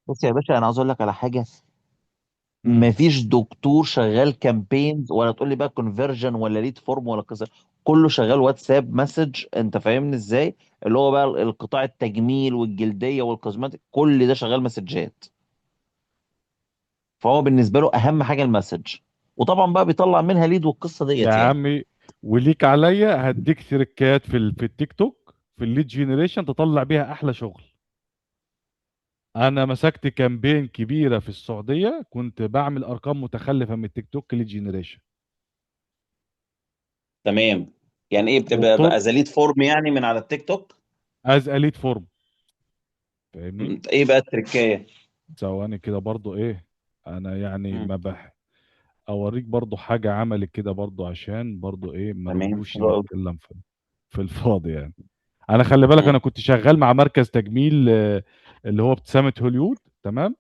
بص يا باشا، انا عاوز اقول لك على حاجه. امم. مفيش دكتور شغال كامبينز ولا تقول لي بقى كونفرجن ولا ليد فورم ولا قصه. كله شغال واتساب مسج، انت فاهمني ازاي؟ اللي هو بقى القطاع التجميل والجلديه والكوزماتيك، كل ده شغال مسجات. فهو بالنسبه له اهم حاجه المسج، وطبعا بقى بيطلع منها ليد والقصه يا ديت يعني. عمي، وليك عليا هديك تريكات في التيك توك في الليد جينيريشن تطلع بيها احلى شغل. انا مسكت كامبين كبيره في السعوديه، كنت بعمل ارقام متخلفه من التيك توك ليد جينيريشن. تمام. يعني ايه بتبقى وطر بقى زليد فورم يعني من على التيك توك؟ از اليت فورم، فاهمني؟ ايه بقى التركية؟ ثواني كده برضو ايه، انا يعني مم. ما بح اوريك برضو حاجه عملت كده برضو عشان برضو ايه ما تمام، نقعدوش حلو قوي. نتكلم في الفاضي يعني. انا خلي بالك مم. انا كنت شغال مع مركز تجميل اللي هو ابتسامة هوليود، تمام،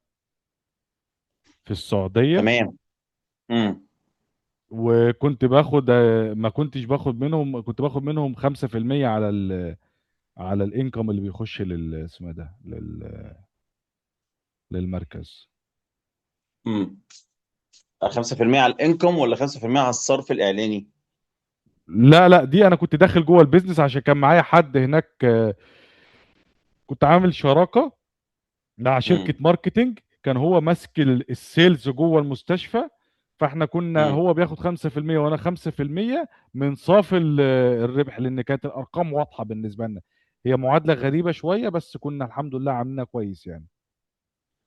في السعودية. تمام. مم. وكنت باخد ما كنتش باخد منهم، كنت باخد منهم 5% على على الانكم اللي بيخش اسمه ده للمركز. مم. 5% على الانكم ولا 5% على الصرف الاعلاني؟ لا لا، دي انا كنت داخل جوه البيزنس عشان كان معايا حد هناك، كنت عامل شراكة مع شركة مم. ماركتينج، كان هو ماسك السيلز جوه المستشفى. فاحنا كنا، مم. هو بياخد 5% وانا 5% من صافي الربح، لان كانت الارقام واضحة بالنسبة لنا. هي معادلة غريبة شوية بس كنا الحمد لله عاملينها كويس يعني.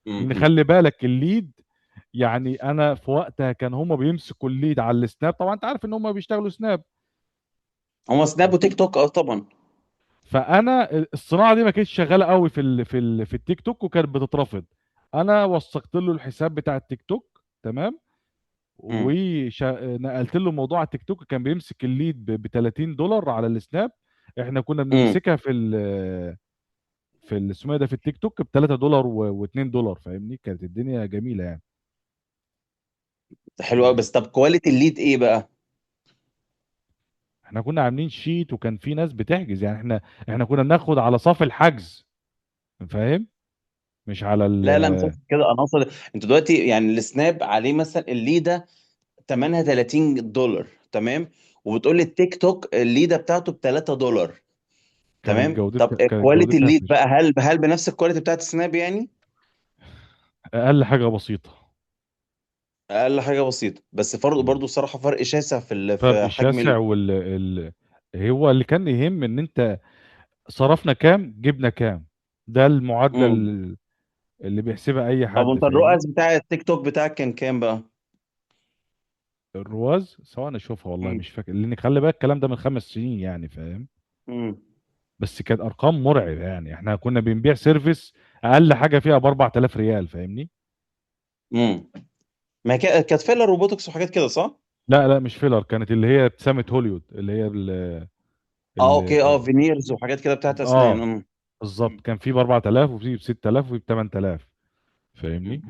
لان مم. خلي بالك الليد، يعني انا في وقتها كان هما بيمسكوا الليد على السناب، طبعا انت عارف ان هما بيشتغلوا سناب. هو سناب وتيك توك، اه طبعا. فانا الصناعه دي ما كانتش شغاله قوي في التيك توك وكانت بتترفض. انا وثقت له الحساب بتاع التيك توك، تمام، مم. ونقلت له موضوع التيك توك. كان بيمسك الليد ب 30 دولار على السناب، احنا كنا مم. بنمسكها اسمه إيه ده في التيك توك ب 3 دولار و2 دولار، فاهمني؟ كانت الدنيا جميله يعني. حلو قوي، بس طب كواليتي الليد ايه بقى؟ احنا كنا عاملين شيت وكان في ناس بتحجز، يعني احنا كنا بناخد على صافي الحجز، فاهم؟ مش على لا لا، مش قصدي كده، انا اقصد انتوا دلوقتي يعني السناب عليه مثلا الليده ثمنها $30، تمام، وبتقول لي التيك توك الليده بتاعته ب $3. تمام. طب كانت كواليتي جودتها الليد بقى، هل بنفس الكواليتي بتاعت السناب يعني؟ اقل حاجه بسيطه. اقل حاجه بسيطه، بس فرق مم. برضو صراحه، فرق شاسع فرق في حجم شاسع هو اللي كان يهم ان انت صرفنا كام جبنا كام. ده المعادله مم. اللي بيحسبها اي طب حد، وانت فاهمني؟ الرؤوس بتاع التيك توك بتاعك كان كام بقى؟ الرواز سواء اشوفها والله مم. مش فاكر، لان خلي بالك الكلام ده من 5 سنين يعني، فاهم؟ مم. بس كانت ارقام مرعبه يعني، احنا كنا بنبيع سيرفيس اقل حاجه فيها ب 4000 ريال، فاهمني؟ مم. ما هي كانت فيلر روبوتكس وحاجات كده، صح؟ لا لا مش فيلر، كانت اللي هي ابتسامه هوليوود، اللي هي اه اوكي، اه ال فينيرز وحاجات كده بتاعت اسنان. اه بالظبط، كان في ب 4000 وفي ب 6000 وفي ب 8000، فاهمني؟